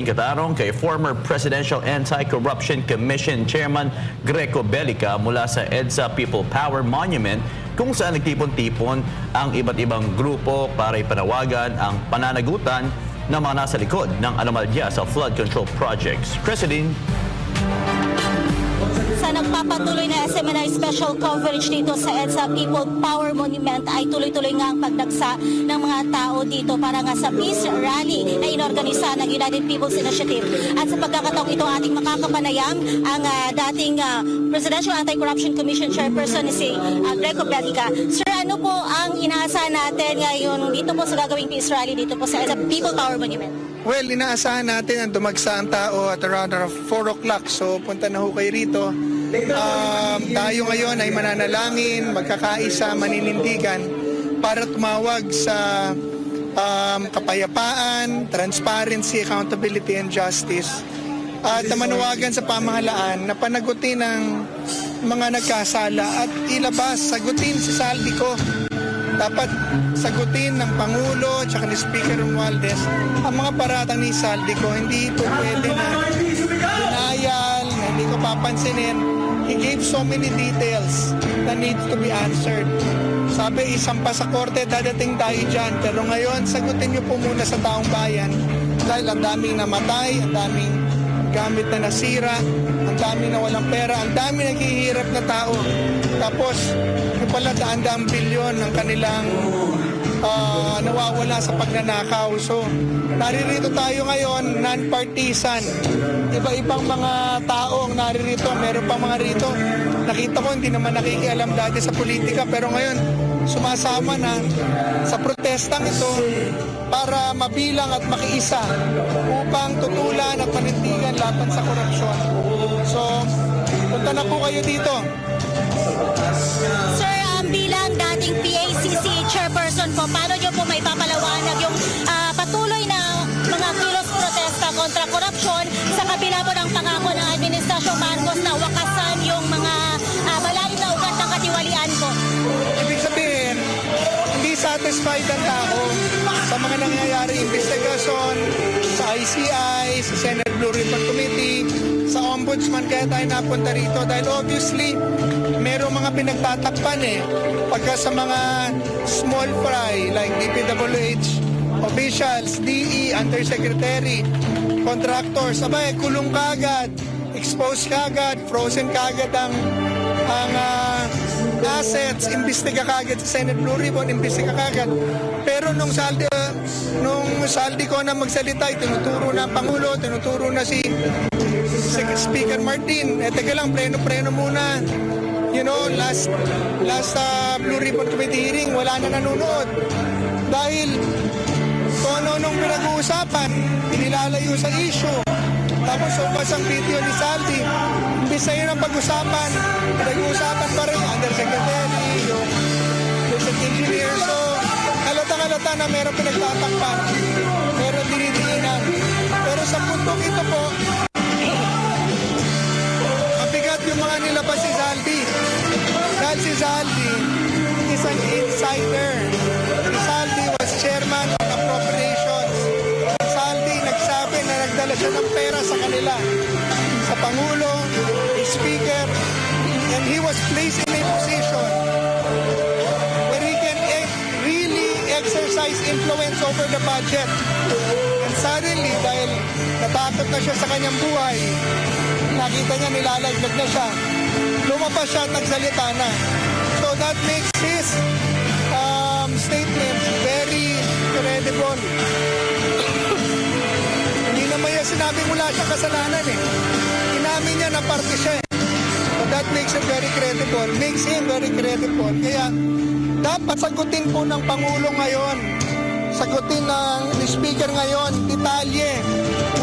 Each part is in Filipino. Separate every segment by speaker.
Speaker 1: Katarong kay former Presidential Anti-Corruption Commission Chairman Greco Bellica mula sa EDSA People Power Monument kung saan nagtipon-tipon ang iba't ibang grupo para ipanawagan ang pananagutan ng mga nasa likod ng anomalya sa flood control projects. President
Speaker 2: Sa nagpapatuloy na SMNI special coverage dito sa EDSA People Power Monument ay tuloy-tuloy nga ang pagdagsa ng mga tao dito para nga sa peace rally na inorganisa ng United People's Initiative. At sa pagkakataong ito ating makakapanayam ang dating Presidential Anti-Corruption Commission Chairperson si Greco Bellica. Sir, ano po ang inaasahan natin ngayon dito po sa gagawing peace rally dito po sa EDSA People Power Monument?
Speaker 3: Well, inaasahan natin ang dumagsa ang tao at around 4 o'clock. So, punta na ho kayo rito. Tayo ngayon ay mananalangin, magkakaisa, maninindigan para tumawag sa kapayapaan, transparency, accountability, and justice. At manawagan sa pamahalaan na panagutin ang mga nagkasala at ilabas, sagutin si Saldico. Dapat sagutin ng Pangulo at ni Speaker Romualdez ang mga paratang ni Saldico. Hindi ito pwede na denial, na hindi ko papansinin. He gave so many details that need to be answered. Sabi, isang pa sa korte, dadating tayo dyan. Pero ngayon, sagutin niyo po muna sa taong bayan dahil ang daming namatay, ang daming gamit na nasira, ang daming nawalang pera, ang daming naghihirap na tao. Tapos, yung pala daan-daang bilyon ng kanilang nawawala sa pagnanakaw. So, naririto tayo ngayon, non-partisan. Iba-ibang mga taong naririto. Meron pang mga rito. Nakita ko, hindi naman nakikialam dati sa politika. Pero ngayon, sumasama na sa protestang ito para mabilang at makiisa upang tutulan at panindigan laban sa korupsyon. So, punta na po kayo dito.
Speaker 2: Sir, bilang dating PACC chairperson po, paano nyo po may papalawanag yung patuloy na mga kilos protesta kontra korupsyon sa kabila po ng pangako ng Administrasyon Marcos na wakasan yung mga malalim na ugat ng katiwalian po?
Speaker 3: Ibig sabihin, hindi satisfied ang tao sa mga nangyayari investigasyon sa ICI, sa Senate Blue Ribbon Committee, sa Ombudsman, kaya tayo napunta rito dahil obviously merong mga pinagtatakpan pagka sa mga small fry like DPWH officials, DE, Undersecretary, contractors, abay, kulong kagad, exposed kagad, frozen kagad ang assets, imbestiga kagad sa Senate Blue Ribbon, imbestiga kagad. Pero nung saldi ko na magsalita, tinuturo na ang Pangulo, tinuturo na si Speaker Martin. Teka lang, preno-preno muna. You know, last Blue Ribbon Committee hearing, wala na nanonood. Dahil kung ano-anong pinag-uusapan, inilalayo sa issue. Tapos ubas ang video ni Saldi. Imbis na yun ang pag-usapan, pinag-uusapan pa rin Undersecretary, yung engineer. So, halata na meron pinagtatakpan, meron dinidiinan. Pero sa puntong ito po, mabigat yung mga nilabas si Saldi. Dahil si Saldi is an insider. Si Saldi was chairman of appropriations. Si Saldi nagsabi na nagdala siya ng pera sa kanila, sa Pangulo, the Speaker, and he was placed in a position where he can really exercise influence over the budget. And suddenly, dahil natakot na siya sa kanyang buhay, nakita niya nilalaglag na siya, lumabas siya at nagsalita na. So that makes his statement very credible. Hindi naman niya sinabi mula siya kasalanan Inamin niya na parte siya So that makes it very credible. Makes him very credible. Kaya dapat sagutin po ng Pangulo ngayon. Sagutin ng Speaker ngayon. Detalye.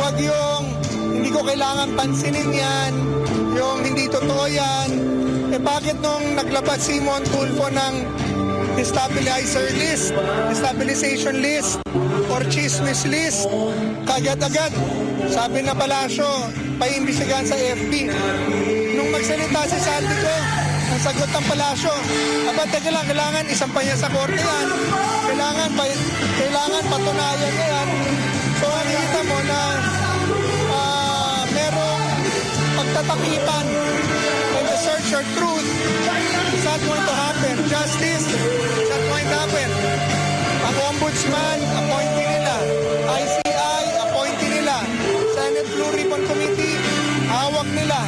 Speaker 3: Huwag yung hindi ko kailangan pansinin yan. Yung hindi totoo yan. Bakit nung naglabas si Mon Tulfo ng destabilization list or chismis list, kagad-agad sabi na Palasyo, paimbisigan sa FB. Nung magsalita si Saldico, ang sagot ng Palasyo, teka lang, kailangan isang pa niya sa korte yan, kailangan patunayan niya yan. So, nakita mo na Congressman, appointee nila. ICI, appointee nila. Senate Blue Ribbon Committee, hawak nila.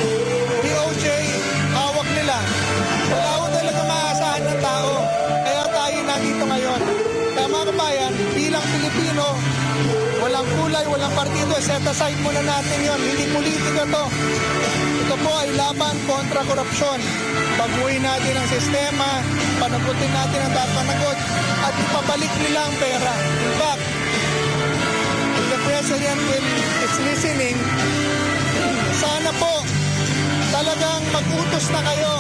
Speaker 3: DOJ, hawak nila. Wala ko talaga maasahan ng tao. Kaya tayo nandito ngayon. Kaya mga kabayan, bilang Pilipino, walang kulay, walang partido. Set aside muna natin yon. Hindi politika to. Ito po ay laban kontra korupsyon. Baguhin natin ang sistema, panagutin natin ang panagot, at ipabalik nila ang pera. In fact, if the President is listening, sana po talagang mag-utos na kayo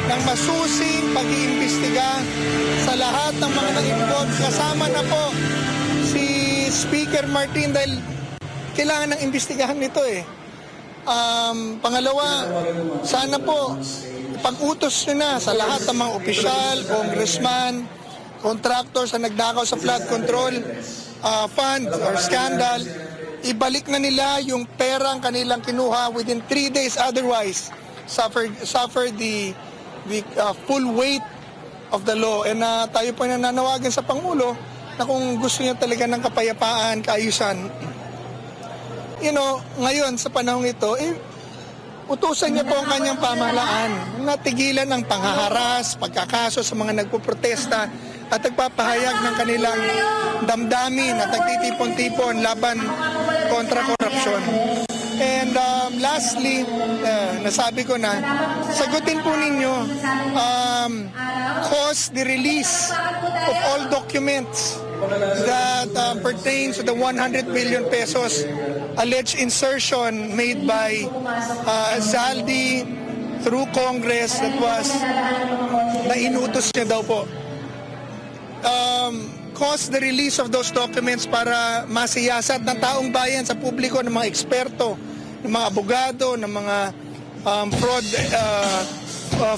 Speaker 3: ng masusing pag-iimbestiga sa lahat ng mga nag-involve. Kasama na po si Speaker Martin dahil kailangan ng imbestigahan nito eh. Pangalawa, sana po pag-utos nyo na sa lahat ng mga opisyal, congressman, contractors na nagdakaw sa flood control fund or scandal, ibalik na nila yung perang kanilang kinuha within 3 days. Otherwise, suffer the full weight of the law. And tayo po nananawagan sa Pangulo na kung gusto niya talaga ng kapayapaan, kaayusan, ngayon sa panahong ito, utusan niya po ang kanyang pamahalaan na tigilan ang panghaharas, pagkakaso sa mga nagpoprotesta at nagpapahayag ng kanilang damdamin at nagtitipon-tipon laban kontra korupsyon. And lastly, nasabi ko na, sagutin po ninyo, cause the release of all documents that pertain to the 100 billion pesos alleged insertion made by Zaldi through Congress that was na inutos niya daw po. Cause the release of those documents para masiyasat ng taong bayan sa publiko, ng mga eksperto, ng mga abogado, ng mga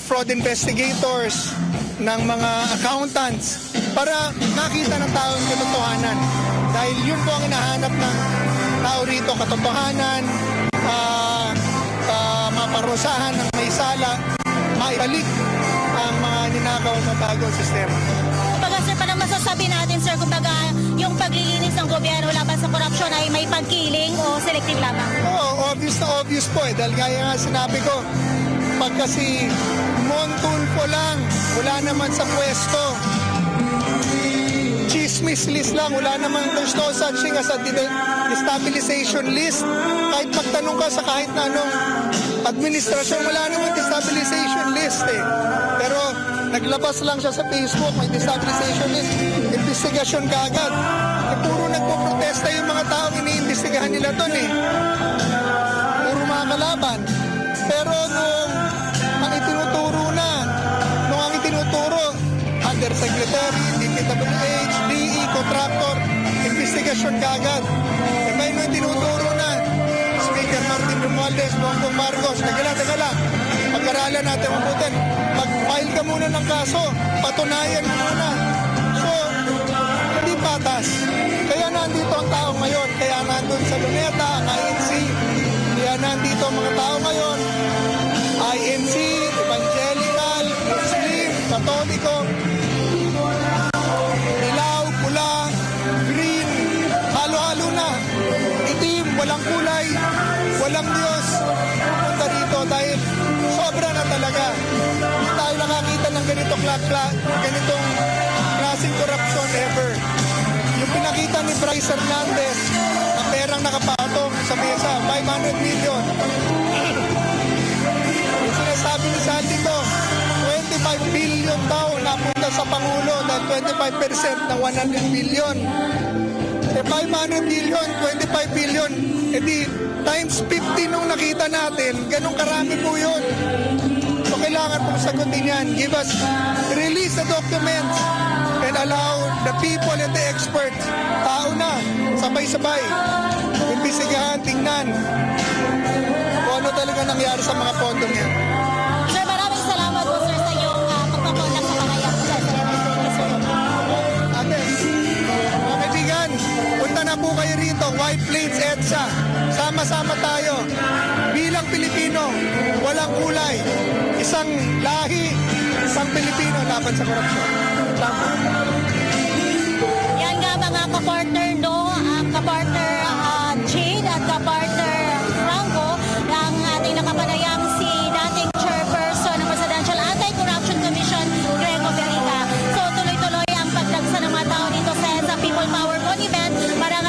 Speaker 3: fraud investigators, ng mga accountants, para makita ng tao ang katotohanan. Dahil yun po ang hinahanap ng tao rito, katotohanan, maparusahan ng may sala, maibalik ang mga ninakaw sa bagong sistema.
Speaker 2: Kumbaga sir, parang masasabi natin sir, kumbaga yung paglilinis ng gobyerno laban sa korupsyon ay may pagkiling o selective lamang?
Speaker 3: Oo, obvious na obvious po eh. Dahil gaya nga sinabi ko, pag kasi Montulfo lang, wala naman sa pwesto. Chismis list lang, wala naman there's no such thing as a destabilization list. Kahit magtanong ka sa kahit na anong administrasyon, wala naman destabilization list eh. Pero naglabas lang siya sa Facebook, may destabilization list, investigasyon kaagad. Puro nagpo-protesta yung mga taong iniimbestigahan nila doon eh. Puro mga kalaban. Pero nung ang itinuturo, Undersecretary, DPWH, DE, contractor, investigasyon kaagad. E may nung tinuturo na, Speaker Martin Romualdez, Bongbong Marcos, teka lang, pag-aralan natin mabuti. Mag-file ka muna ng kaso, patunayan mo muna. So, hindi patas. Kaya nandito ang tao ngayon, kaya nandun sa Luneta, ang INC, kaya nandito ang mga tao ngayon, INC, Evangelical, Muslim, Katoliko, ilaw, pula, green, halo-halo na, itim, walang kulay, walang Diyos, pupunta dito dahil sobra na talaga. Hindi tayo nakakita ng ganitong klaseng korupsyon ever. Yung pinakita ni Bryce Hernandez na perang nakapatong sa mesa, 500 million. Yung sinasabi ni Sandy ko, 25 billion daw napunta sa Pangulo dahil 25% ng 100 billion. 500 billion, 25 billion, edi times 50 nung nakita natin, ganun karami po yun. So kailangan pong sagutin yan. Give us, release the documents and allow the people and the experts, tao na, sabay-sabay, imbisigahan, tingnan kung ano talaga nangyari sa mga pondo niya.
Speaker 2: Sir, maraming salamat po sir sa iyong pagpapanak sa mga yan sa sir.
Speaker 3: Ate, mga kaibigan, punta na po kayo rito, White Plains EDSA. Sama-sama tayo. Bilang Pilipino, walang kulay. Isang lahi, isang Pilipino laban sa korupsyon.
Speaker 2: Yan nga mga Monument para